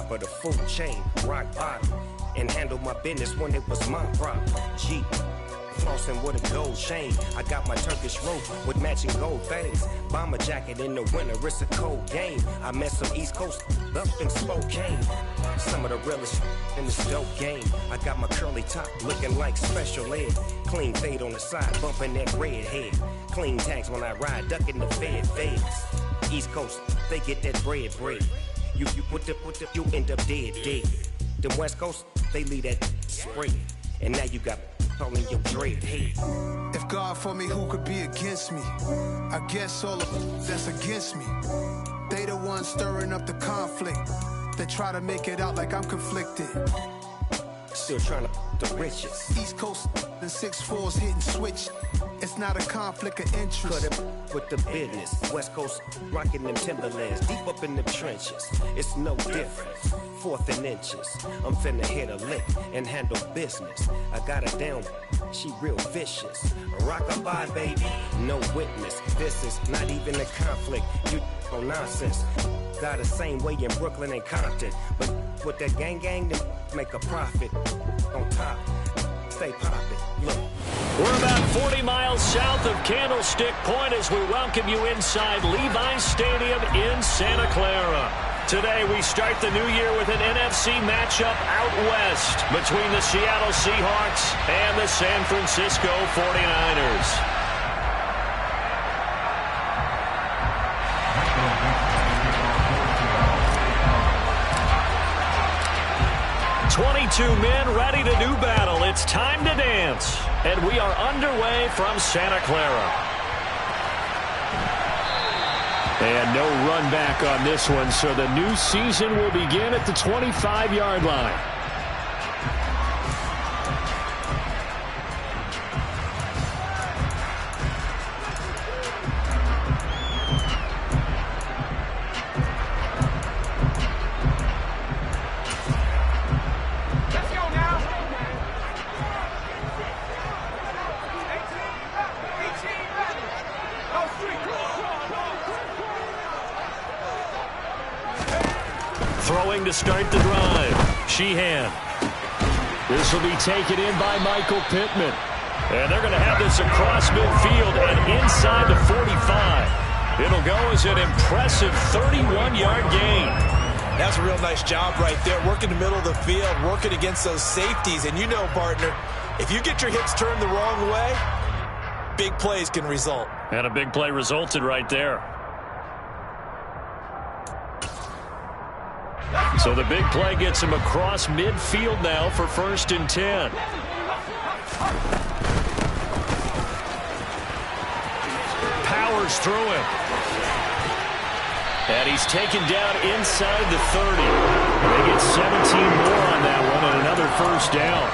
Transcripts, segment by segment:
top of the food chain, rock bottom, and handle my business when it was my problem. G. Flossing with a gold chain. I got my Turkish rope with matching gold things. Bomber jacket in the winter, it's a cold game. I met some East Coast up in Spokane. Some of the realest in this dope game. I got my curly top looking like special ed. Clean fade on the side, bumping that red head. Clean tags when I ride, ducking the feds. East Coast, they get that bread. You you end up dead. The West Coast, they leave that spread. And now you got calling your dread head. If God for me, who could be against me? I guess all of that's against me. They the ones stirring up the conflict. They try to make it out like I'm conflicted. Still trying to the riches. East Coast and 6'4's hitting switch. It's not a conflict of interest. Cut it with the business. West Coast rocking them Timberlands deep up in the trenches. It's no difference. Fourth and inches. I'm finna hit a lick and handle business. I got her down. She real vicious. Rock-a-bye, baby. No witness. This is not even a conflict. You on nonsense. Got the same way in Brooklyn and Compton. But with that gang, they make a profit. On top, stay poppin'. Look. We're about 40 miles south of Candlestick Point as we welcome you inside Levi's Stadium in Santa Clara. Today we start the new year with an NFC matchup out west between the Seattle Seahawks and the San Francisco 49ers. 22 men ready to do battle. It's time to dance. And we are underway from Santa Clara. And no run back on this one, so the new season will begin at the 25-yard line. Throwing to start the drive. Sheehan. This will be taken in by Michael Pittman. And they're going to have this across midfield and inside the 45. It'll go as an impressive 31-yard gain. That's a real nice job right there. Working the middle of the field, working against those safeties. And you know, partner, if you get your hips turned the wrong way, big plays can result. And a big play resulted right there. So the big play gets him across midfield now for 1st and 10. Powers through it. And he's taken down inside the 30. They get 17 more on that one and another 1st down.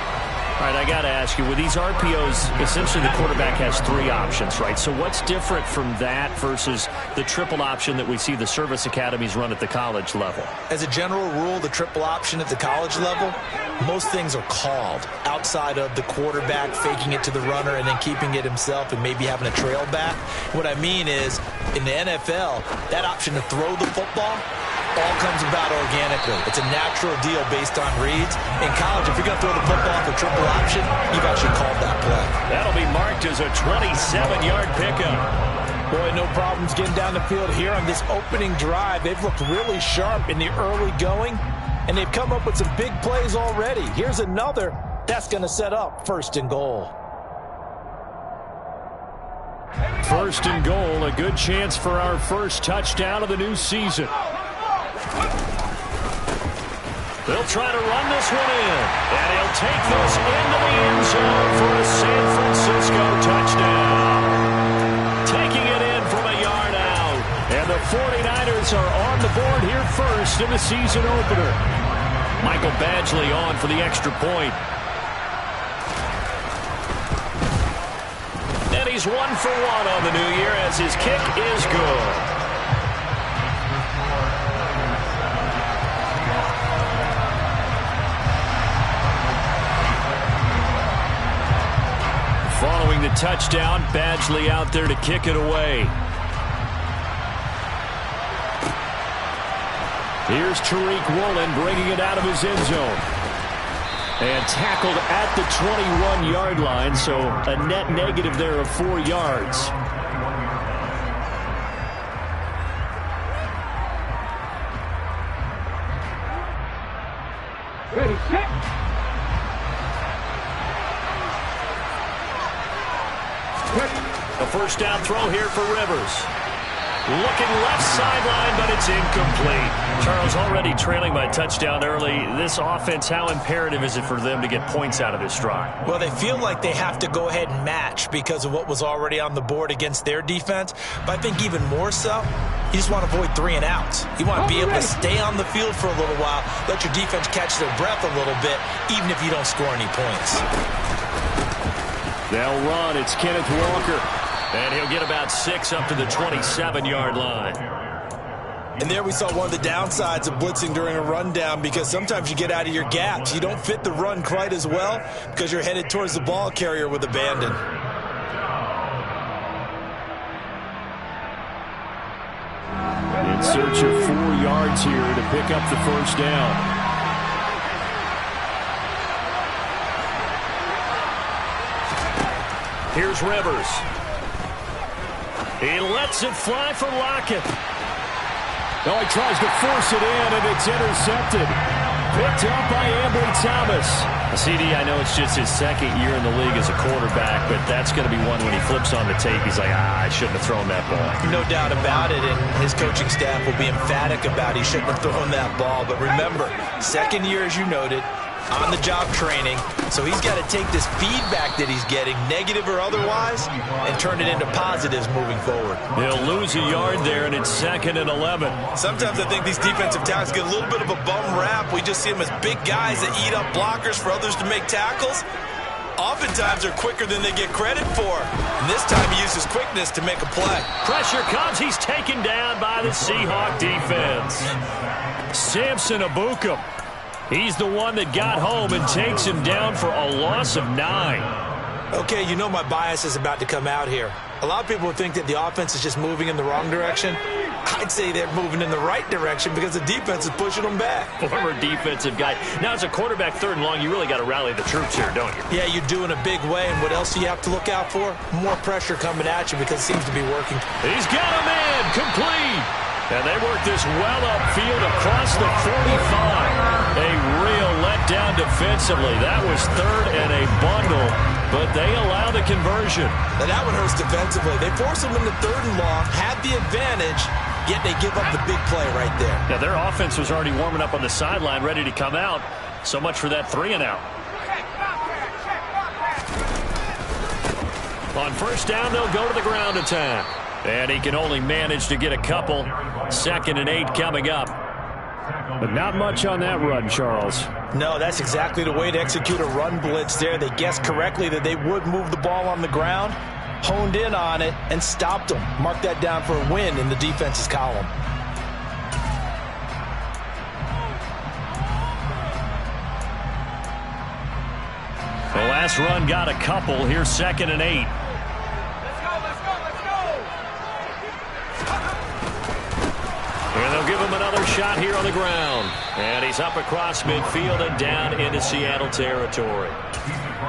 All right, I got to ask you, with these RPOs, essentially the quarterback has 3 options, right? So what's different from that versus the triple option that we see the service academies run at the college level? As a general rule, the triple option at the college level, most things are called outside of the quarterback faking it to the runner and then keeping it himself and maybe having a trail back. What I mean is, in the NFL, that option to throw the football all comes about organically. It's a natural deal based on reads. In college, if you're going to throw the football for triple option, you've actually called that play. That'll be marked as a 27-yard pickup. Boy, no problems getting down the field here on this opening drive. They've looked really sharp in the early going, and they've come up with some big plays already. Here's another. That's going to set up 1st and goal. 1st and goal, a good chance for our first touchdown of the new season. They'll try to run this one in, and he'll take this into the end zone for a San Francisco touchdown. Taking it in from a yard out, and the 49ers are on the board here first in the season opener. Michael Badgley on for the extra point. And he's 1 for 1 on the new year as his kick is good. Following the touchdown, Badgley out there to kick it away. Here's Tariq Woolen bringing it out of his end zone. And tackled at the 21-yard line, so a net negative there of 4 yards. Ready, set. A first down throw here for Rivers. Looking left sideline, but it's incomplete. Charles, already trailing by touchdown early. This offense, how imperative is it for them to get points out of this drive? Well, they feel like they have to go ahead and match because of what was already on the board against their defense. But I think even more so, you just want to avoid 3 and outs. You want to be able to stay on the field for a little while, let your defense catch their breath a little bit, even if you don't score any points. They'll run. It's Kenneth Walker. And he'll get about 6 up to the 27-yard line. And there we saw one of the downsides of blitzing during a rundown, because sometimes you get out of your gaps. You don't fit the run quite as well because you're headed towards the ball carrier with abandon. In search of 4 yards here to pick up the first down. Here's Rivers. He lets it fly for Lockett. No, he tries to force it in, and it's intercepted. Picked up by Ambry Thomas. CD, I know it's just his second year in the league as a quarterback, but that's going to be one when he flips on the tape, he's like, I shouldn't have thrown that ball. No doubt about it, and his coaching staff will be emphatic about he shouldn't have thrown that ball. But remember, second year, as you noted, on-the-job training, so he's got to take this feedback that he's getting, negative or otherwise, and turn it into positives moving forward. He'll lose a yard there, and it's 2nd and 11. Sometimes I think these defensive tackles get a little bit of a bum rap. We just see them as big guys that eat up blockers for others to make tackles. Oftentimes they're quicker than they get credit for. And this time he uses quickness to make a play. Pressure comes. He's taken down by the Seahawk defense. Samson Abukum. He's the one that got home and takes him down for a loss of 9. Okay, you know my bias is about to come out here. A lot of people would think that the offense is just moving in the wrong direction. I'd say they're moving in the right direction because the defense is pushing them back. Former defensive guy. Now, as a quarterback 3rd and long, you really got to rally the troops here, don't you? Yeah, you do in a big way. And what else do you have to look out for? More pressure coming at you because it seems to be working. He's got a man complete. And they work this well upfield across the 45. A real letdown defensively. That was 3rd and a bundle, but they allow the conversion. Now that one hurts defensively. They force them into 3rd and long, have the advantage, yet they give up the big play right there. Now their offense was already warming up on the sideline, ready to come out. So much for that 3 and out. On first down, they'll go to the ground attack. And he can only manage to get a couple. 2nd and 8 coming up. But not much on that run, Charles. No, that's exactly the way to execute a run blitz there. They guessed correctly that they would move the ball on the ground, honed in on it, and stopped them. Mark that down for a win in the defense's column. The last run got a couple. Here's 2nd and 8. And they'll give him another shot here on the ground. And he's up across midfield and down into Seattle territory.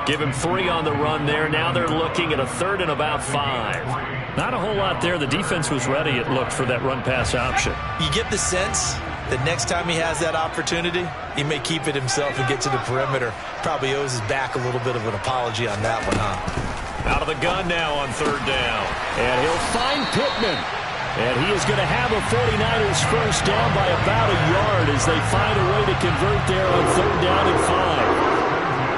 Give him 3 on the run there. Now they're looking at a 3rd and about 5. Not a whole lot there. The defense was ready, it looked, for that run-pass option. You get the sense that next time he has that opportunity, he may keep it himself and get to the perimeter. Probably owes his back a little bit of an apology on that one, huh? Out of the gun now on 3rd down. And he'll find Pittman. And he is going to have a 49ers first down by about a yard as they find a way to convert there on 3rd down and 5.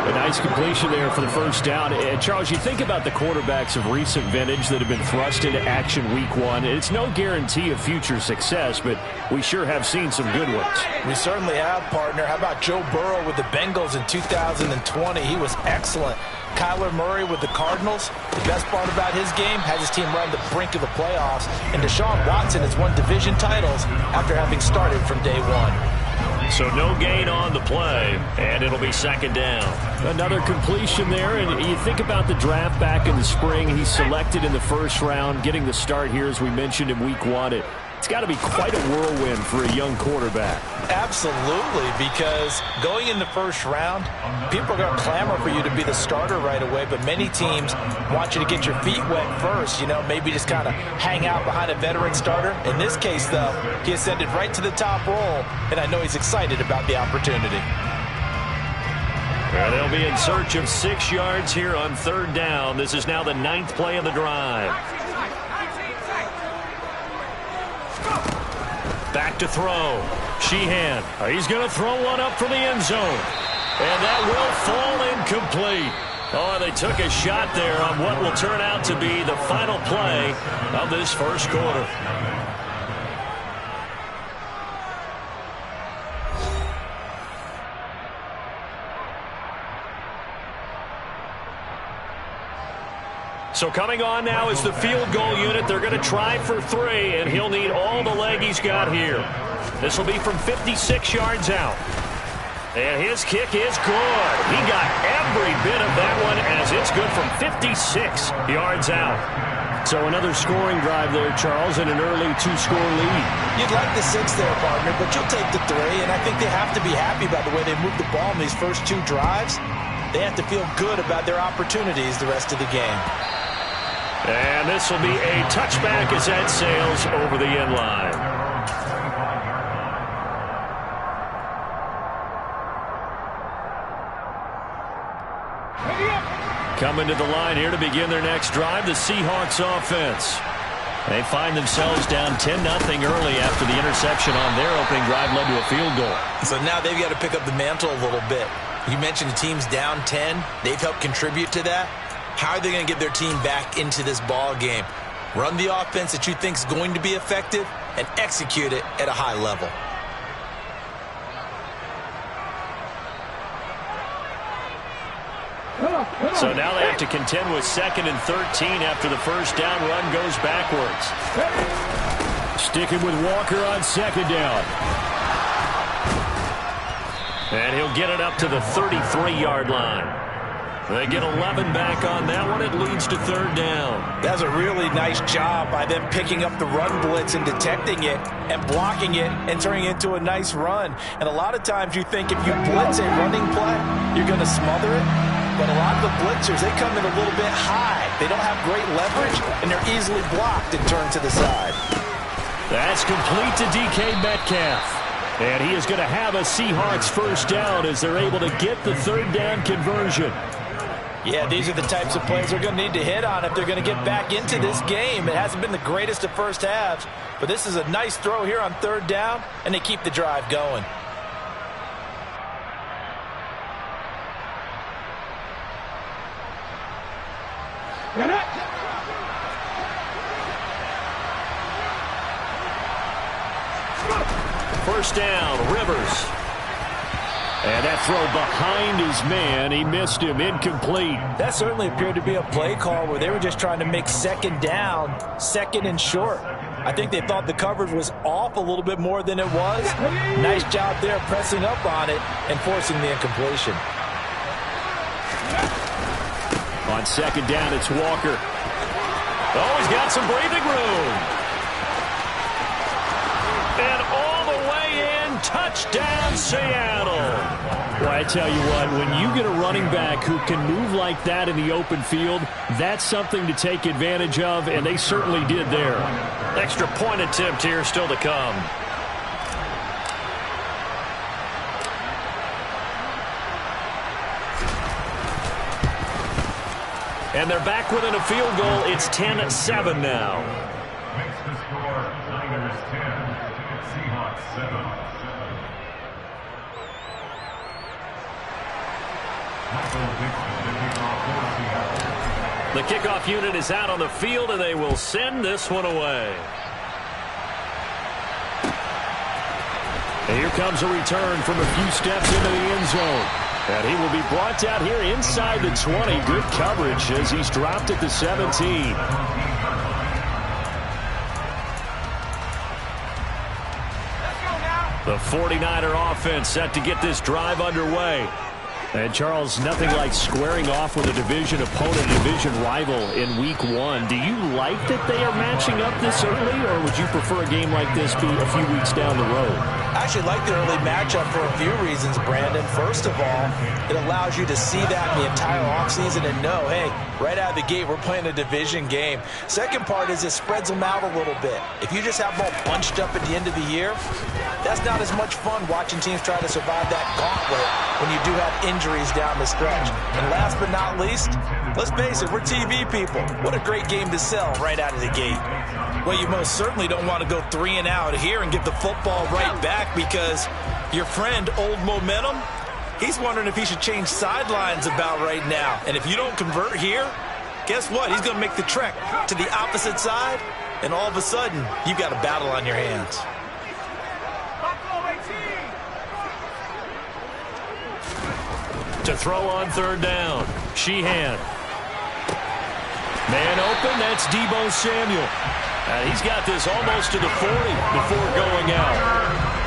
A nice completion there for the first down. And Charles, you think about the quarterbacks of recent vintage that have been thrust into action week 1. It's no guarantee of future success, but we sure have seen some good ones. We certainly have, partner. How about Joe Burrow with the Bengals in 2020? He was excellent. Kyler Murray with the Cardinals. The best part about his game has his team run the brink of the playoffs. And Deshaun Watson has won division titles after having started from day 1. So no gain on the play, and it'll be 2nd down. Another completion there, and you think about the draft back in the spring. He's selected in the 1st round, getting the start here, as we mentioned, in week 1 at It's got to be quite a whirlwind for a young quarterback. Absolutely, because going in the first round, people are going to clamor for you to be the starter right away, but many teams want you to get your feet wet first, maybe just kind of hang out behind a veteran starter. In this case, though, he ascended right to the top role, and I know he's excited about the opportunity. Well, they'll be in search of 6 yards here on 3rd down. This is now the 9th play of the drive. Back to throw. Sheehan. He's going to throw one up for the end zone. And that will fall incomplete. Oh, they took a shot there on what will turn out to be the final play of this first quarter. So coming on now is the field goal unit. They're going to try for 3, and he'll need all the leg he's got here. This will be from 56 yards out. And his kick is good. He got every bit of that one as it's good from 56 yards out. So another scoring drive there, Charles, and an early 2-score lead. You'd like the 6 there, partner, but you'll take the 3, and I think they have to be happy about the way they moved the ball in these first 2 drives. They have to feel good about their opportunities the rest of the game. And this will be a touchback as that sails over the end line. Coming to the line here to begin their next drive, the Seahawks offense. They find themselves down 10-0 early after the interception on their opening drive led to a field goal. So now they've got to pick up the mantle a little bit. You mentioned the team's down 10. They've helped contribute to that. How are they going to get their team back into this ball game? Run the offense that you think is going to be effective and execute it at a high level. So now they have to contend with 2nd and 13 after the first down run goes backwards. Sticking with Walker on 2nd down. And he'll get it up to the 33-yard line. They get 11 back on that one. It leads to 3rd down. That's a really nice job by them picking up the run blitz and detecting it and blocking it and turning it into a nice run. And a lot of times you think if you blitz a running play, you're going to smother it. But a lot of the blitzers, they come in a little bit high. They don't have great leverage, and they're easily blocked and turned to the side. That's complete to DK Metcalf. And he is going to have a Seahawks first down as they're able to get the 3rd down conversion. Yeah, these are the types of plays they're going to need to hit on if they're going to get back into this game. It hasn't been the greatest of first halves, but this is a nice throw here on 3rd down, and they keep the drive going. First down, Rivers. And that throw behind his man, he missed him, incomplete. That certainly appeared to be a play call where they were just trying to make 2nd down, 2nd and short. I think they thought the coverage was off a little bit more than it was. Nice job there pressing up on it and forcing the incompletion. On 2nd down, it's Walker. Oh, he's got some breathing room. And all the way in, touchdown Seattle. Well, I tell you what, when you get a running back who can move like that in the open field, that's something to take advantage of, and they certainly did there. Extra point attempt here still to come. And they're back within a field goal. It's 10-7 now. Makes the score Niners 10, Seahawks 7. The kickoff unit is out on the field, and they will send this one away. And here comes a return from a few steps into the end zone. And he will be brought down here inside the 20. Good coverage as he's dropped at the 17. The 49er offense set to get this drive underway. And, Charles, nothing like squaring off with a division opponent, division rival in Week 1. Do you like that they are matching up this early, or would you prefer a game like this be a few weeks down the road? I actually like the early matchup for a few reasons, Brandon. First of all, it allows you to see that in the entire offseason and know, hey, right out of the gate, we're playing a division game. Second part is it spreads them out a little bit. If you just have them all bunched up at the end of the year, that's not as much fun watching teams try to survive that gauntlet when you do have injuries down the stretch. And last but not least, let's face it, we're TV people. What a great game to sell right out of the gate. Well, you most certainly don't want to go 3 and out here and give the football right back, because your friend, Old Momentum, he's wondering if he should change sidelines about right now. And if you don't convert here, guess what? He's going to make the trek to the opposite side, and all of a sudden, you've got a battle on your hands. To throw on third down, Sheehan. Man open, that's Deebo Samuel. And he's got this almost to the 40 before going out.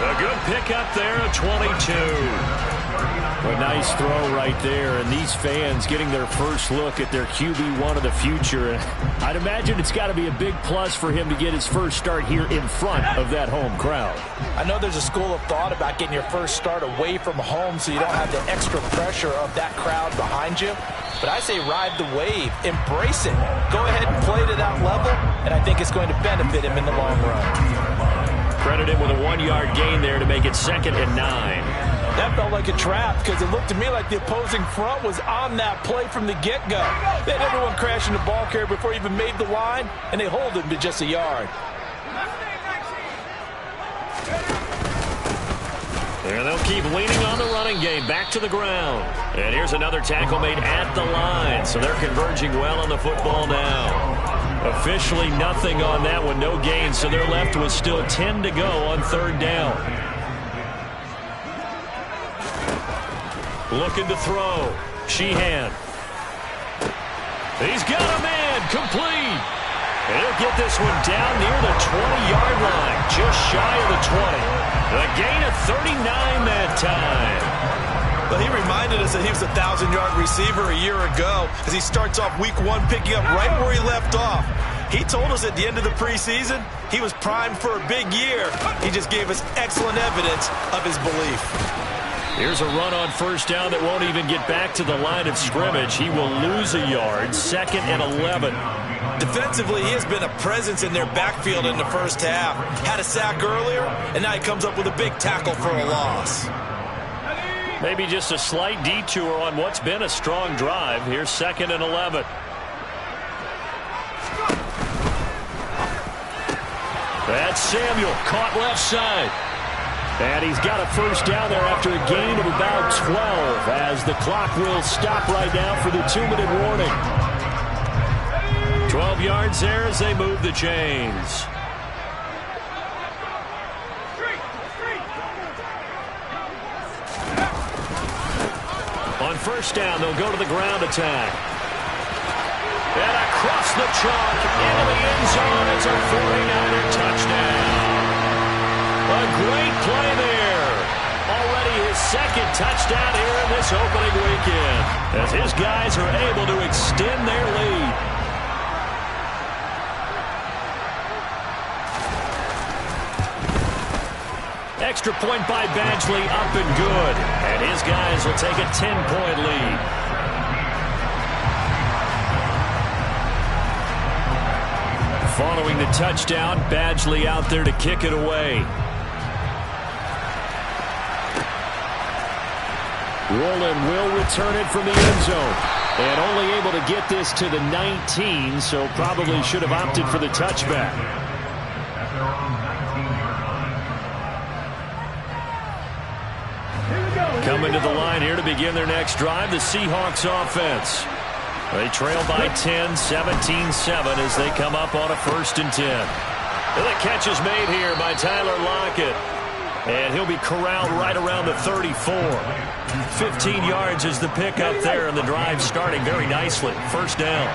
A good pickup there, a 22. A nice throw right there, and these fans getting their first look at their QB1 of the future. I'd imagine it's got to be a big plus for him to get his first start here in front of that home crowd. I know there's a school of thought about getting your first start away from home so you don't have the extra pressure of that crowd behind you. But I say ride the wave, embrace it. Go ahead and play to that level, and I think it's going to benefit him in the long run. Credit him with a 1-yard gain there to make it 2nd and 9. That felt like a trap, because it looked to me like the opposing front was on that play from the get-go. They had everyone crashing the ball carrier before he even made the line, and they hold him to just a yard. And they'll keep leaning on the running game, back to the ground. And here's another tackle made at the line, so they're converging well on the football now. Officially nothing on that one, no gain, so they're left with still 10 to go on third down. Looking to throw. Sheehan. He's got a man. Complete. And he'll get this one down near the 20-yard line. Just shy of the 20. A gain of 39 that time. Well, he reminded us that he was a 1,000-yard receiver a year ago as he starts off week 1 picking up right where he left off. He told us at the end of the preseason he was primed for a big year. He just gave us excellent evidence of his belief. Here's a run on first down that won't even get back to the line of scrimmage. He will lose a yard, 2nd and 11. Defensively, he has been a presence in their backfield in the first half. Had a sack earlier, and now he comes up with a big tackle for a loss. Maybe just a slight detour on what's been a strong drive. Here's 2nd and 11. That's Samuel, caught left side. And he's got a first down there after a gain of about 12 as the clock will stop right now for the 2-minute warning. 12 yards there as they move the chains. On first down, they'll go to the ground attack. And across the chalk into the end zone. It's a 49er touchdown. A great play there. Already his 2nd touchdown here in this opening weekend, as his guys are able to extend their lead. Extra point by Badgley, up and good. And his guys will take a 10-point lead. Following the touchdown, Badgley out there to kick it away. Rowland will return it from the end zone. And only able to get this to the 19, so probably should have opted for the touchback. Coming to the line here to begin their next drive, the Seahawks offense. They trail by 10, 17-7 as they come up on a 1st and 10. And the catch is made here by Tyler Lockett. And he'll be corralled right around the 34. 15 yards is the pickup there, and the drive starting very nicely. First down.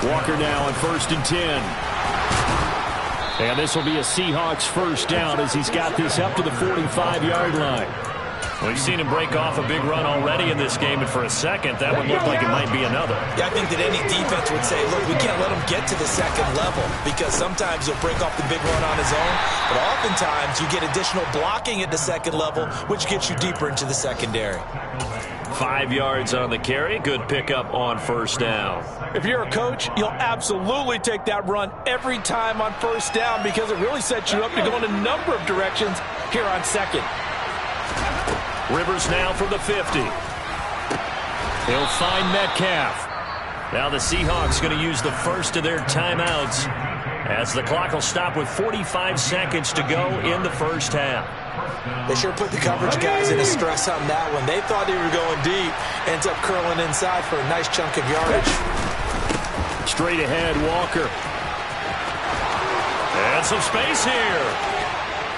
Walker now on 1st and 10. And this will be a Seahawks first down as he's got this up to the 45-yard line. We've seen him break off a big run already in this game, and for a second, that one looked like it might be another. Yeah, I think that any defense would say, look, we can't let him get to the second level because sometimes he'll break off the big run on his own, but oftentimes you get additional blocking at the second level, which gets you deeper into the secondary. 5 yards on the carry. Good pickup on first down. If you're a coach, you'll absolutely take that run every time on first down because it really sets you up to go in a number of directions here on second. Rivers now from the 50. He'll find Metcalf. Now the Seahawks going to use the first of their timeouts as the clock will stop with 45 seconds to go in the first half. They sure put the coverage guys in a stress on that one. They thought they were going deep. Ends up curling inside for a nice chunk of yardage. Straight ahead, Walker. And some space here.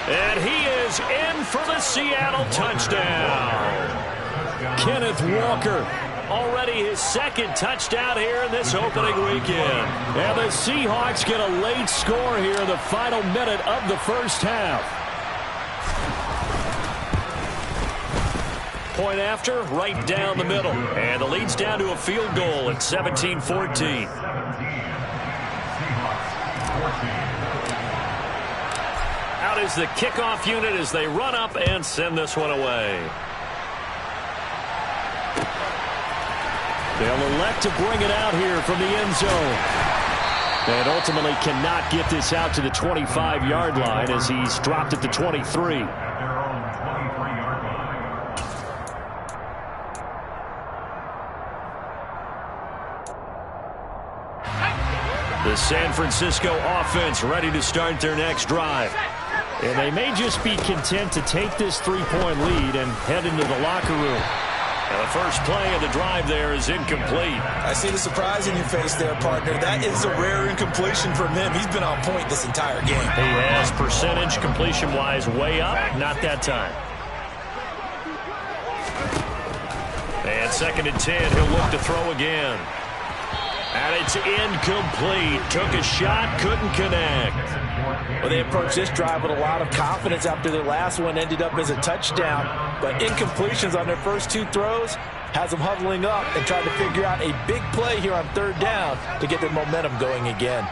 And he is in for the Seattle touchdown. Kenneth Walker, already his second touchdown here in this opening weekend. And the Seahawks get a late score here in the final minute of the first half. Point after, right down the middle. And the lead's down to a field goal at 17-14. Out is the kickoff unit as they run up and send this one away. They'll elect to bring it out here from the end zone. And ultimately cannot get this out to the 25-yard line as he's dropped at the 23. The San Francisco offense ready to start their next drive. And they may just be content to take this 3-point lead and head into the locker room. And the first play of the drive there is incomplete. I see the surprise in your face there, partner. That is a rare incompletion from him. He's been on point this entire game. He has percentage completion-wise way up. Not that time. And 2nd and 10. He'll look to throw again. And it's incomplete. Took a shot, couldn't connect. Well, they approached this drive with a lot of confidence after their last one ended up as a touchdown. But incompletions on their first 2 throws has them huddling up and trying to figure out a big play here on 3rd down to get their momentum going again.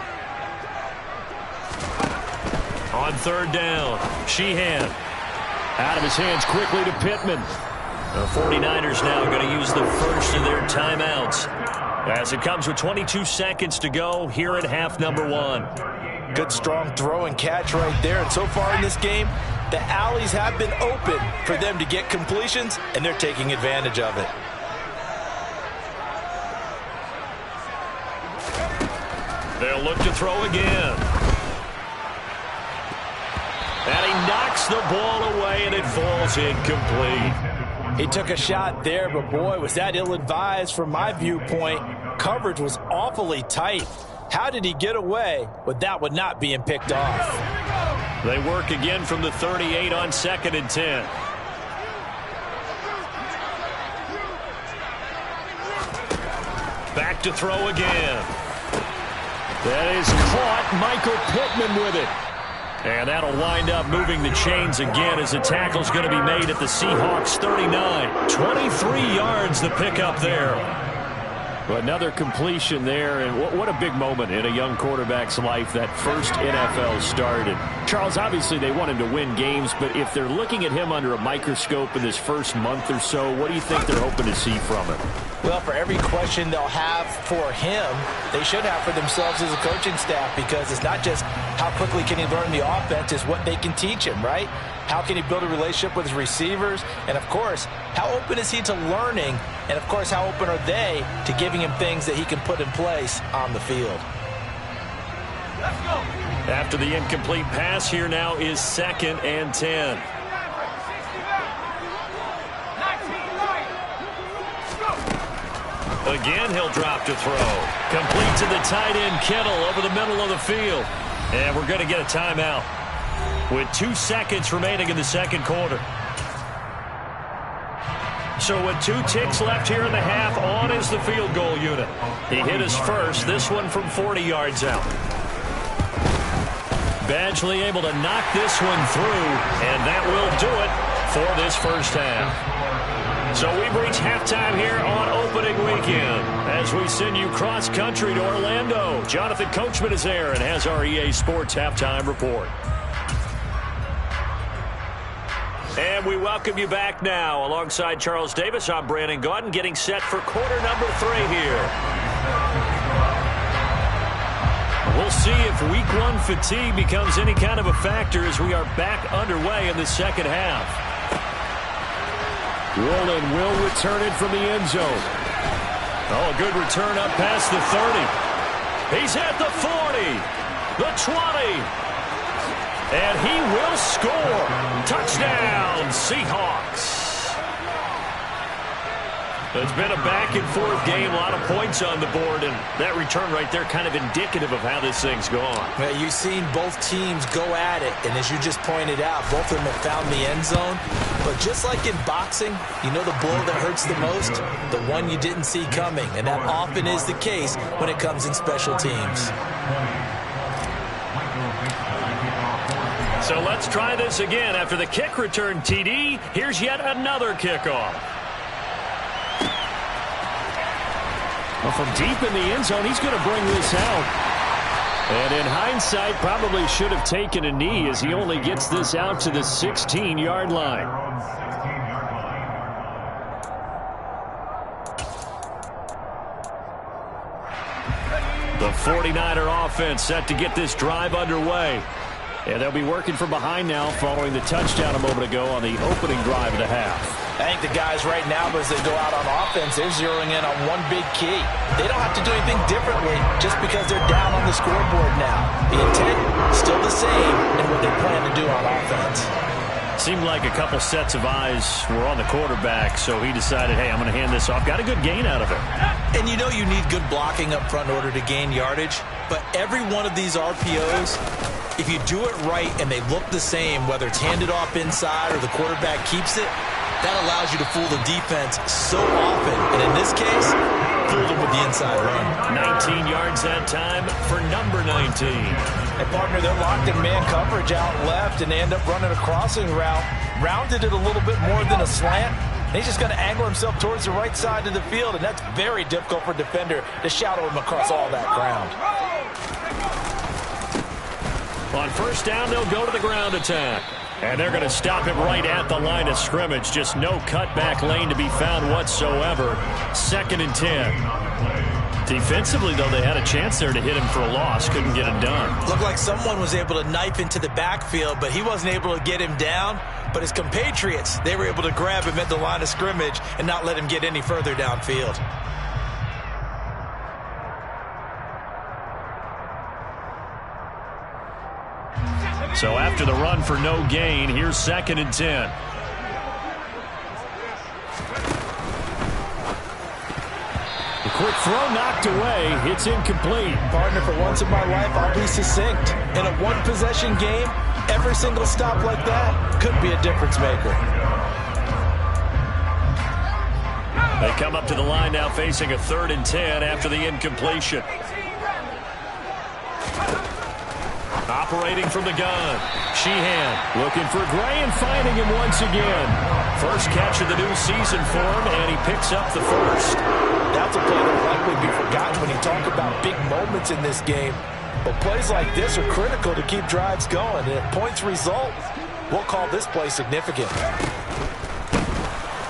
On 3rd down, Sheehan. Out of his hands quickly to Pittman. The 49ers now going to use the first of their timeouts as it comes with 22 seconds to go here at half number 1. Good strong throw and catch right there. And so far in this game, the alleys have been open for them to get completions, and they're taking advantage of it. They'll look to throw again. And he knocks the ball away, and it falls incomplete. He took a shot there, but boy, was that ill-advised from my viewpoint. Coverage was awfully tight. How did he get away with that one not being picked off? They work again from the 38 on 2nd and 10. Back to throw again. That is caught. Michael Pittman with it. And that'll wind up moving the chains again as the tackle's going to be made at the Seahawks 39. 23 yards the pickup there. Another completion there, and what a big moment in a young quarterback's life, that first NFL start. And Charles, obviously they want him to win games, but if they're looking at him under a microscope in this first month or so, what do you think they're hoping to see from him? Well, for every question they'll have for him, they should have for themselves as a coaching staff, because it's not just how quickly can he learn the offense, it's what they can teach him, right? How can he build a relationship with his receivers? And, of course, how open is he to learning? And, of course, how open are they to giving him things that he can put in place on the field? Let's go. After the incomplete pass, here now is 2nd and 10. Again, he'll drop to throw. Complete to the tight end, Kittle, over the middle of the field. And we're going to get a timeout with 2 seconds remaining in the second quarter. So with 2 ticks left here in the half, on is the field goal unit. He hit his first, this one from 40 yards out. Badgley able to knock this one through, and that will do it for this first half. So we've reached halftime here on opening weekend as we send you cross-country to Orlando. Jonathan Coachman is there and has our EA Sports halftime report. And we welcome you back now. Alongside Charles Davis, I'm Brandon Gaudin, getting set for quarter number 3 here. We'll see if week 1 fatigue becomes any kind of a factor as we are back underway in the second half. Woolen will return it from the end zone. Oh, a good return up past the 30. He's at the 40, the 20. And he will score. Touchdown, Seahawks. It's been a back-and-forth game, a lot of points on the board, and that return right there kind of indicative of how this thing's gone. Well, you've seen both teams go at it, and as you just pointed out, both of them have found the end zone. But just like in boxing, you know the blow that hurts the most? The one you didn't see coming, and that often is the case when it comes in special teams. So let's try this again. After the kick return TD, here's yet another kickoff. Well, from deep in the end zone, he's going to bring this out. And in hindsight, probably should have taken a knee as he only gets this out to the 16-yard line. The 49er offense set to get this drive underway. And they'll be working from behind now following the touchdown a moment ago on the opening drive of the half. I think the guys right now, as they go out on offense, they're zeroing in on one big key. They don't have to do anything differently just because they're down on the scoreboard now. The intent, still the same in what they plan to do on offense. Seemed like a couple sets of eyes were on the quarterback, so he decided, hey, I'm going to hand this off. Got a good gain out of it. And you know you need good blocking up front in order to gain yardage, but every one of these RPOs, if you do it right and they look the same, whether it's handed off inside or the quarterback keeps it, that allows you to fool the defense so often. And in this case, fooled them with the inside run. 19 yards that time for number 19. And partner, they're locked in man coverage out left, and they end up running a crossing route. Rounded it a little bit more than a slant. And he's just going to angle himself towards the right side of the field, and that's very difficult for a defender to shadow him across all that ground. On first down, they'll go to the ground attack. And they're going to stop him right at the line of scrimmage. Just no cutback lane to be found whatsoever. 2nd and 10. Defensively, though, they had a chance there to hit him for a loss. Couldn't get it done. Looked like someone was able to knife into the backfield, but he wasn't able to get him down. But his compatriots, they were able to grab him at the line of scrimmage and not let him get any further downfield. So after the run for no gain, here's 2nd and 10. The quick throw knocked away. It's incomplete. Partner, for once in my life, I'll be succinct. In a one-possession game, every single stop like that could be a difference maker. They come up to the line now facing a 3rd and 10 after the incompletion. Operating from the gun. Sheehan looking for Gray and finding him once again. First catch of the new season for him, and he picks up the first. That's a play that will likely be forgotten when you talk about big moments in this game. But plays like this are critical to keep drives going. And if points result, we'll call this play significant.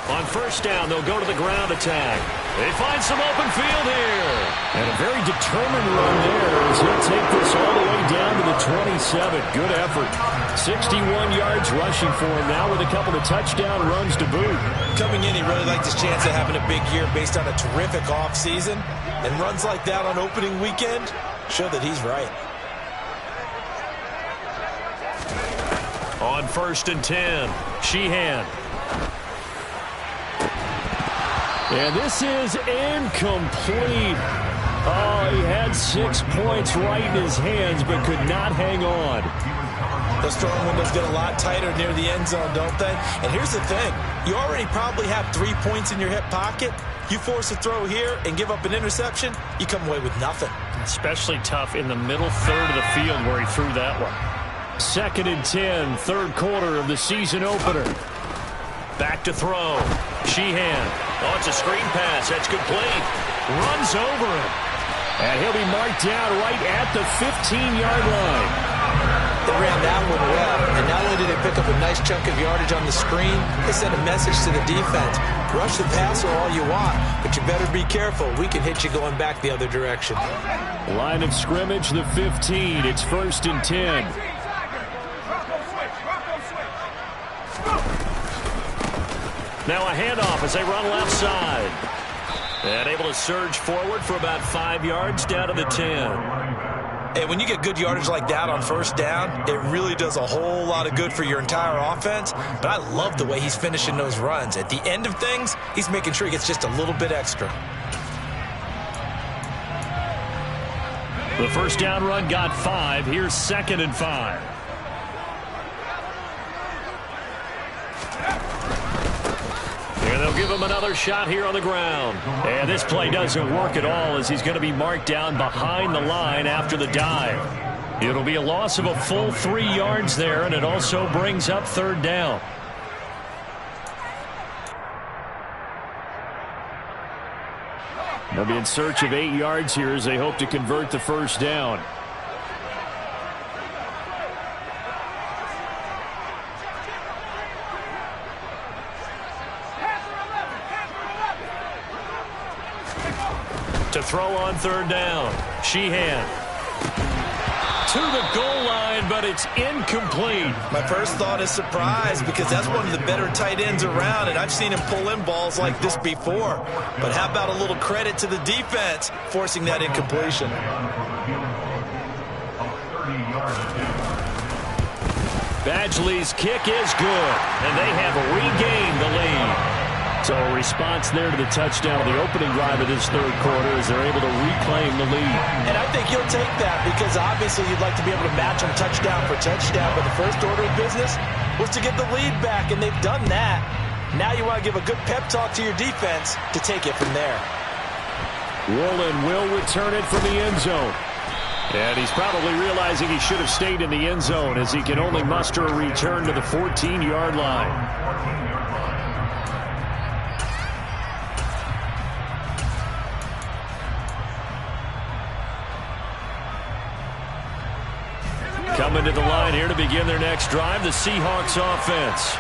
On first down, they'll go to the ground attack. They find some open field here. And a very determined run there as he'll take this all the way down to the 27. Good effort. 61 yards rushing for him now with a couple of touchdown runs to boot. Coming in, he really liked his chance of having a big year based on a terrific offseason. And runs like that on opening weekend show that he's right. On 1st and 10, Sheehan. And this is incomplete. Oh, he had 6 points right in his hands, but could not hang on. Those throwing windows get a lot tighter near the end zone, don't they? And here's the thing. You already probably have 3 points in your hip pocket. You force a throw here and give up an interception, you come away with nothing. Especially tough in the middle third of the field where he threw that one. 2nd and 10, 3rd quarter of the season opener. Back to throw. Sheehan. Oh, it's a screen pass. That's complete. Runs over him. And he'll be marked down right at the 15-yard line. They ran that one well, and not only did they pick up a nice chunk of yardage on the screen, they sent a message to the defense. Rush the passer all you want, but you better be careful. We can hit you going back the other direction. Line of scrimmage, the 15. It's 1st and 10. Now a handoff as they run left side. And able to surge forward for about 5 yards down to the 10. And when you get good yardage like that on first down, it really does a whole lot of good for your entire offense. But I love the way he's finishing those runs. At the end of things, he's making sure he gets just a little bit extra. The first down run got 5. Here's 2nd and 5. And they'll give him another shot here on the ground. And this play doesn't work at all as he's going to be marked down behind the line after the dive. It'll be a loss of a full 3 yards there, and it also brings up 3rd down. They'll be in search of 8 yards here as they hope to convert the first down. To throw on 3rd down. Sheehan. To the goal line, but it's incomplete. My first thought is surprise because that's one of the better tight ends around, and I've seen him pull in balls like this before. But how about a little credit to the defense forcing that incompletion? Badgley's kick is good, and they have regained the lead. So a response there to the touchdown of the opening drive of this 3rd quarter as they're able to reclaim the lead. And I think you'll take that because obviously you'd like to be able to match them touchdown for touchdown, but the first order of business was to get the lead back, and they've done that. Now you want to give a good pep talk to your defense to take it from there. Woolen will return it from the end zone. And he's probably realizing he should have stayed in the end zone as he can only muster a return to the 14-yard line. Coming to the line here to begin their next drive, the Seahawks offense.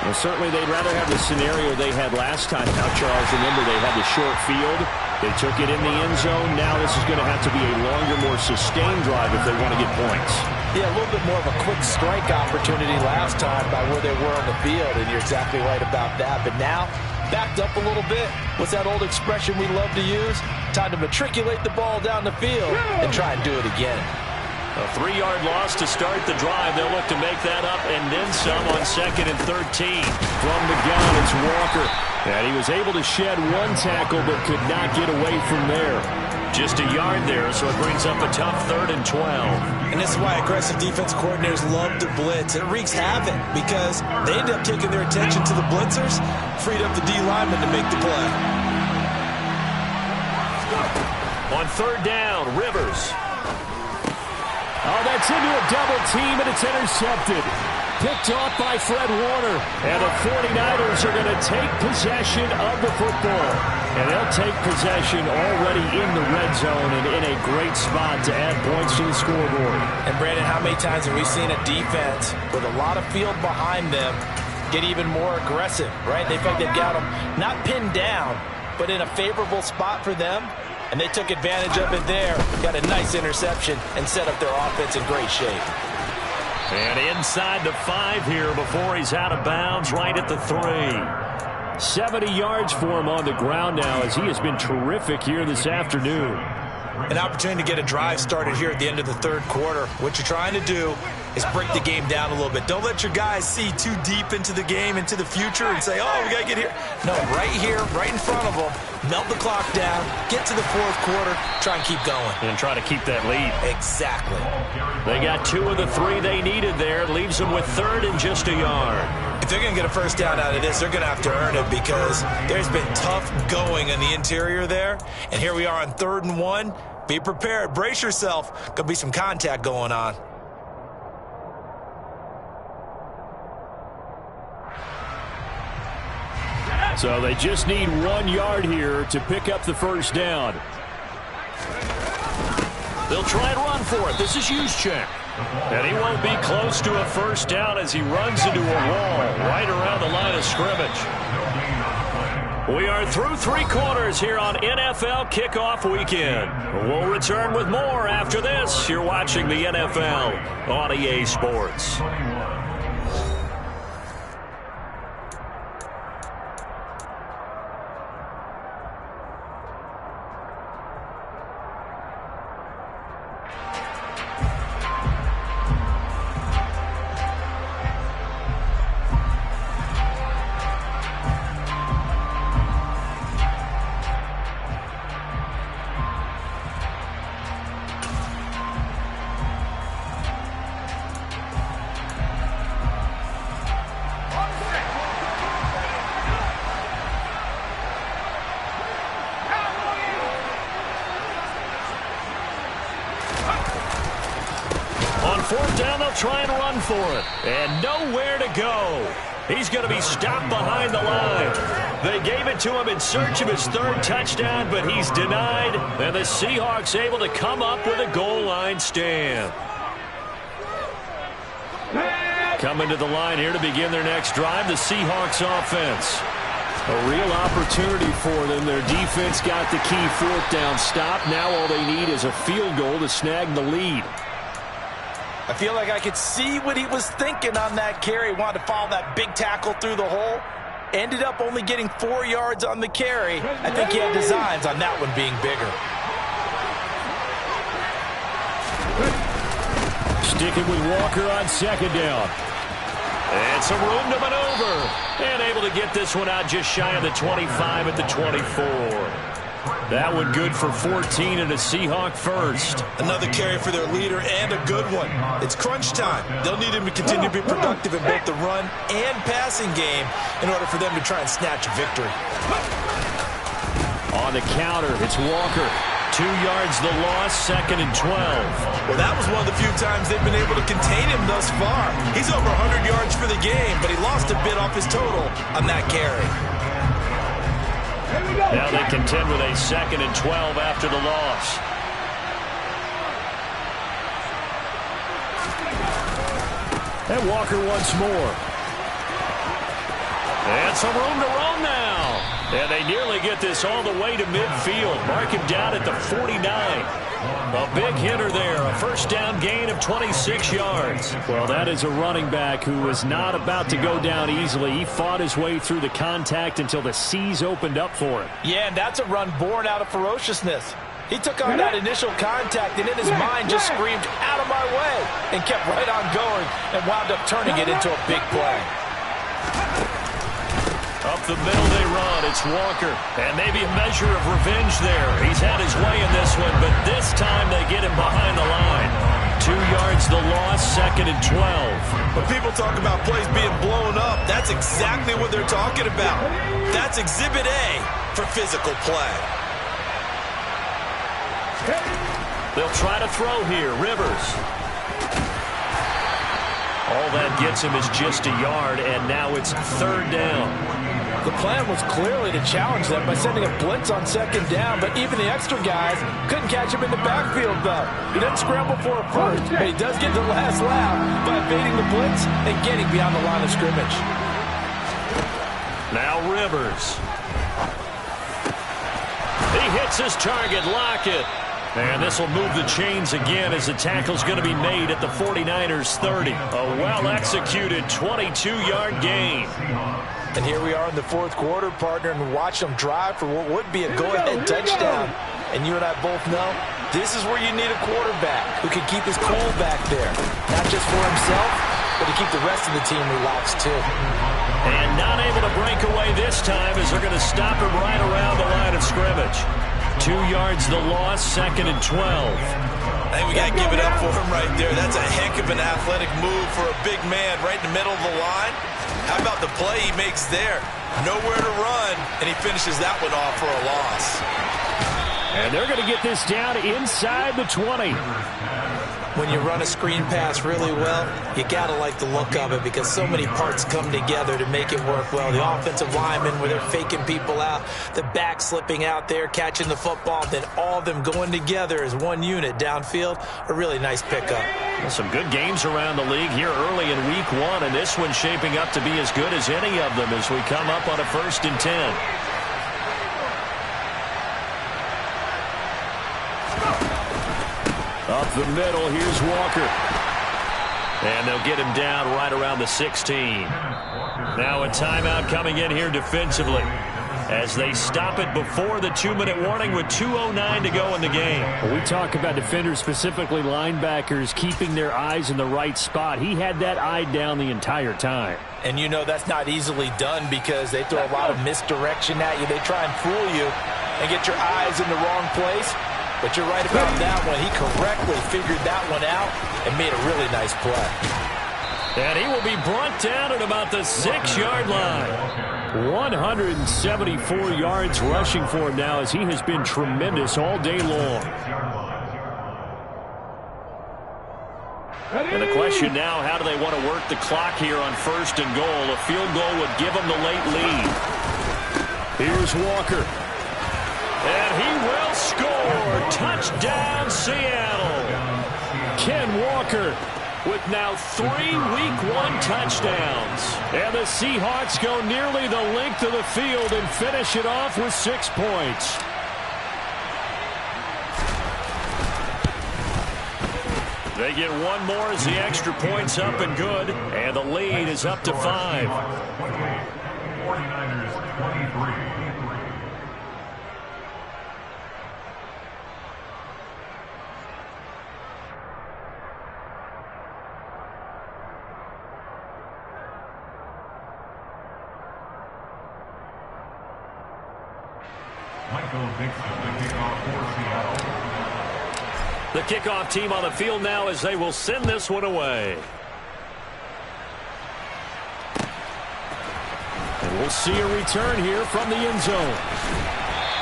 Well, certainly they'd rather have the scenario they had last time. Now, Charles, remember they had the short field. They took it in the end zone. Now this is going to have to be a longer, more sustained drive if they want to get points. Yeah, a little bit more of a quick strike opportunity last time by where they were on the field, and you're exactly right about that. But now, backed up a little bit. What's that old expression we love to use? Time to matriculate the ball down the field and try and do it again. A 3-yard loss to start the drive. They'll look to make that up and then some on 2nd and 13. From the gun, it's Walker. And he was able to shed 1 tackle but could not get away from there. Just a yard there, so it brings up a tough 3rd and 12. And this is why aggressive defense coordinators love to blitz. It wreaks havoc because they end up taking their attention to the blitzers, freed up the D lineman to make the play. On 3rd down, Rivers. Oh, that's into a double team, and it's intercepted. Picked off by Fred Warner. And the 49ers are going to take possession of the football. And they'll take possession already in the red zone and in a great spot to add points to the scoreboard. And, Brandon, how many times have we seen a defense with a lot of field behind them get even more aggressive, right? They feel like they've got them not pinned down, but in a favorable spot for them. And they took advantage of it there, got a nice interception, and set up their offense in great shape. And inside the 5 here before he's out of bounds, right at the 3. 70 yards for him on the ground now as he has been terrific here this afternoon. An opportunity to get a drive started here at the end of the 3rd quarter. What you're trying to do is break the game down a little bit. Don't let your guys see too deep into the game, into the future, and say, oh, we got to get here. No, right here, right in front of them, melt the clock down, get to the 4th quarter, try and keep going. And try to keep that lead. Exactly. They got 2 of the 3 they needed there. It leaves them with 3rd and just a yard. If they're going to get a first down out of this, they're going to have to earn it because there's been tough going on the interior there. And here we are on 3rd and 1. Be prepared. Brace yourself. Going to be some contact going on. So they just need 1 yard here to pick up the first down. They'll try and run for it. This is Juszczyk. And he won't be close to a first down as he runs into a wall right around the line of scrimmage. We are through 3 quarters here on NFL Kickoff Weekend. We'll return with more after this. You're watching the NFL on EA Sports. Fourth down, they'll try and run for it. And nowhere to go. He's going to be stopped behind the line. They gave it to him in search of his 3rd touchdown, but he's denied. And the Seahawks able to come up with a goal line stand. Coming to the line here to begin their next drive, the Seahawks offense. A real opportunity for them. Their defense got the key 4th down stop. Now all they need is a field goal to snag the lead. I feel like I could see what he was thinking on that carry. Wanted to follow that big tackle through the hole. Ended up only getting 4 yards on the carry. I think he had designs on that one being bigger. Sticking with Walker on 2nd down. And some room to maneuver. And able to get this one out just shy of the 25 at the 24. That one good for 14 and a Seahawk first. Another carry for their leader and a good one. It's crunch time. They'll need him to continue to be productive in both the run and passing game in order for them to try and snatch a victory. On the counter, it's Walker. 2 yards the loss, 2nd and 12. Well, that was one of the few times they've been able to contain him thus far. He's over 100 yards for the game, but he lost a bit off his total on that carry. Now they contend with a 2nd and 12 after the loss. And Walker once more. And some room to roam now. And they nearly get this all the way to midfield. Mark him down at the 49. A big hitter there. A first down gain of 26 yards. Well, that is a running back who was not about to go down easily. He fought his way through the contact until the seas opened up for him. Yeah, and that's a run born out of ferociousness. He took on that initial contact and in his mind just screamed, "Out of my way," and kept right on going and wound up turning it into a big play. Up the middle they run. It's Walker. And maybe a measure of revenge there. He's had his way in this one, but this time they get him behind the line. 2 yards the loss, 2nd and 12. When people talk about plays being blown up, that's exactly what they're talking about. That's Exhibit A for physical play. They'll try to throw here. Rivers. All that gets him is just a yard, and now it's 3rd down. The plan was clearly to challenge them by sending a blitz on 2nd down, but even the extra guys couldn't catch him in the backfield, though. He doesn't scramble for a first, but he does get the last laugh by evading the blitz and getting beyond the line of scrimmage. Now Rivers. He hits his target, Lockett. And this will move the chains again as the tackle's going to be made at the 49ers 30. A well-executed 22-yard gain. And here we are in the 4th quarter, partner, and watch them drive for what would be a go-ahead touchdown. And you and I both know this is where you need a quarterback who can keep his cool back there. Not just for himself, but to keep the rest of the team relaxed too. And not able to break away this time as they're going to stop him right around the line of scrimmage. 2 yards the loss, 2nd and 12. I think we got to give it up for him right there. That's a heck of an athletic move for a big man right in the middle of the line. How about the play he makes there? Nowhere to run, and he finishes that one off for a loss. And they're going to get this down inside the 20. When you run a screen pass really well, you got to like the look of it because so many parts come together to make it work well. The offensive linemen, where they're faking people out, the back slipping out there, catching the football, then all of them going together as one unit downfield. A really nice pickup. Well, some good games around the league here early in week 1, and this one's shaping up to be as good as any of them as we come up on a 1st and 10. Up the middle, here's Walker. And they'll get him down right around the 16. Now a timeout coming in here defensively as they stop it before the 2-minute warning with 2:09 to go in the game. Well, we talk about defenders, specifically linebackers, keeping their eyes in the right spot. He had that eye down the entire time. And you know that's not easily done because they throw a lot of misdirection at you. They try and fool you and get your eyes in the wrong place. But you're right about that one. He correctly figured that one out and made a really nice play. And he will be brought down at about the 6-yard line. 174 yards rushing for him now as he has been tremendous all day long. And the question now, how do they want to work the clock here on 1st and goal? A field goal would give them the late lead. Here's Walker. And he will score. Touchdown, Seattle. Ken Walker with now 3 Week 1 touchdowns. And the Seahawks go nearly the length of the field and finish it off with 6 points. They get one more as the extra point's up and good. And the lead is up to 5. 49ers 23. The kickoff team on the field now as they will send this one away. And we'll see a return here from the end zone.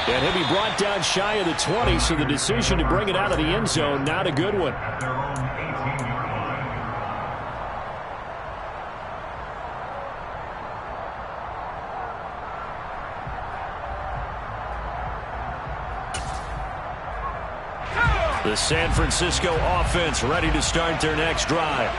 And he'll be brought down shy of the 20, so the decision to bring it out of the end zone, not a good one. At their own 18-yard line. The San Francisco offense ready to start their next drive.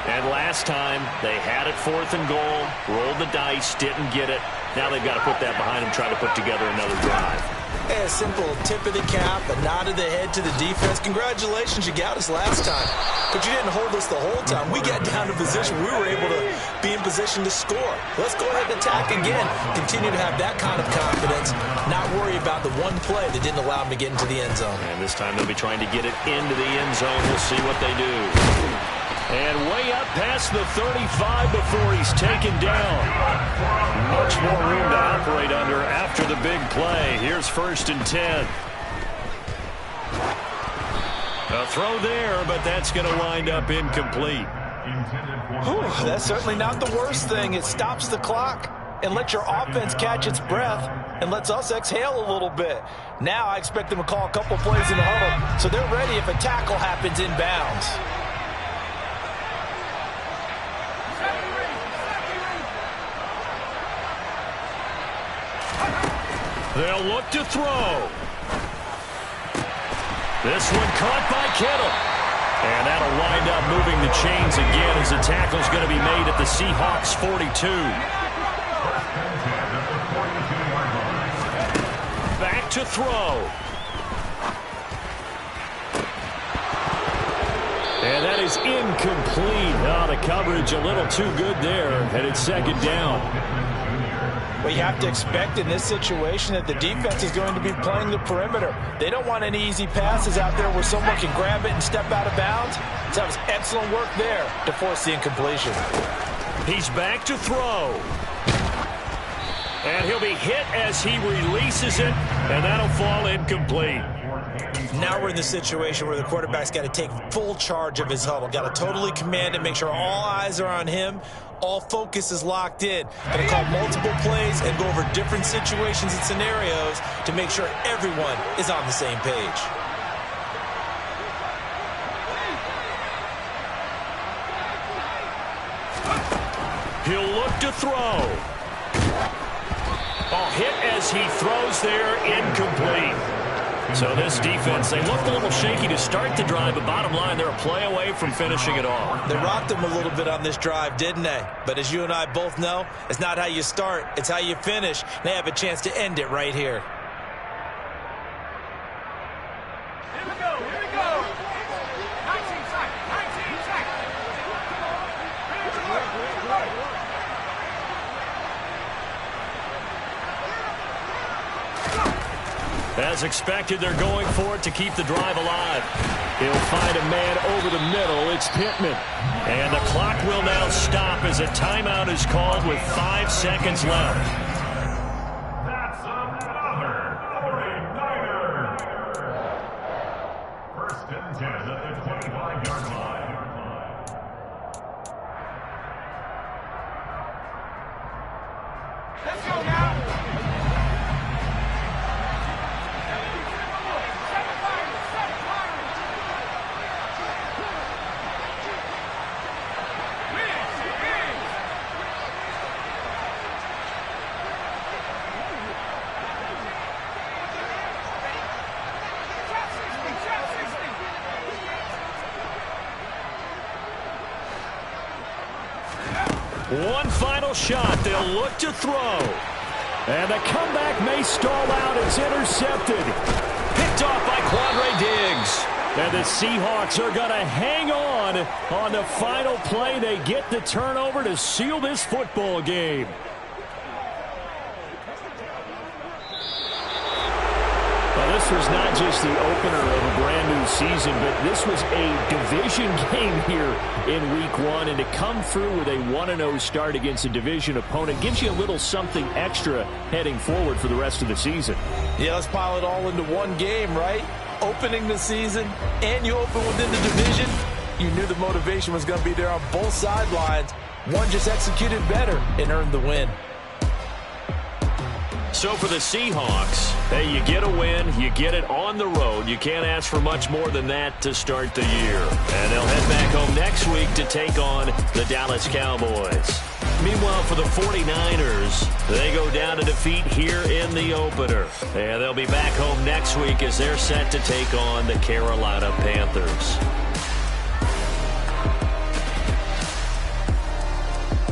And last time, they had it 4th and goal, rolled the dice, didn't get it. Now they've got to put that behind them, try to put together another drive. A simple tip of the cap, a nod of the head to the defense. Congratulations, you got us last time. But you didn't hold us the whole time. We got down to position. We were able to be in position to score. Let's go ahead and attack again. Continue to have that kind of confidence. Not worry about the one play that didn't allow them to get into the end zone. And this time they'll be trying to get it into the end zone. We'll see what they do. And way up past the 35 before he's taken down. Much more room to operate under after the big play. Here's 1st and 10. A throw there, but that's going to wind up incomplete. That's certainly not the worst thing. It stops the clock and lets your offense catch its breath and lets us exhale a little bit. Now I expect them to call a couple plays in the huddle so they're ready if a tackle happens inbounds. They'll look to throw. This one caught by Kittle. And that'll wind up moving the chains again as the tackle's going to be made at the Seahawks 42. Back to throw. And that is incomplete. Oh, the coverage a little too good there. And it's 2nd down. Well, you have to expect in this situation that the defense is going to be playing the perimeter. They don't want any easy passes out there where someone can grab it and step out of bounds. So that was excellent work there to force the incompletion. He's back to throw. And he'll be hit as he releases it, and that'll fall incomplete. Now we're in the situation where the quarterback's got to take full charge of his huddle. Got to totally command it, make sure all eyes are on him. All focus is locked in. Going to call multiple plays and go over different situations and scenarios to make sure everyone is on the same page. He'll look to throw. Oh, hit as he throws there, incomplete. So this defense, they looked a little shaky to start the drive, but bottom line, they're a play away from finishing it off. They rocked them a little bit on this drive, didn't they? But as you and I both know, it's not how you start, it's how you finish. They have a chance to end it right here. Here we go. 19 seconds. As expected, they're going for it to keep the drive alive. He'll find a man over the middle. It's Pittman. And the clock will now stop as a timeout is called with 5 seconds left. That's another 49er. First and 10 at the 25-yard line. Let's go now. One final shot. They'll look to throw. And the comeback may stall out. It's intercepted. Picked off by Quandre Diggs. And the Seahawks are going to hang on the final play. They get the turnover to seal this football game. Well, this was not just the opener of a brand new season, but this was a division game here in week 1. And to come through with a 1-0 start against a division opponent gives you a little something extra heading forward for the rest of the season. Yeah, let's pile it all into one game, right? Opening the season, and you open within the division. You knew the motivation was going to be there on both sidelines. One just executed better and earned the win. So for the Seahawks, hey, you get a win, you get it on the road. You can't ask for much more than that to start the year. And they'll head back home next week to take on the Dallas Cowboys. Meanwhile, for the 49ers, they go down to defeat here in the opener. And they'll be back home next week as they're set to take on the Carolina Panthers.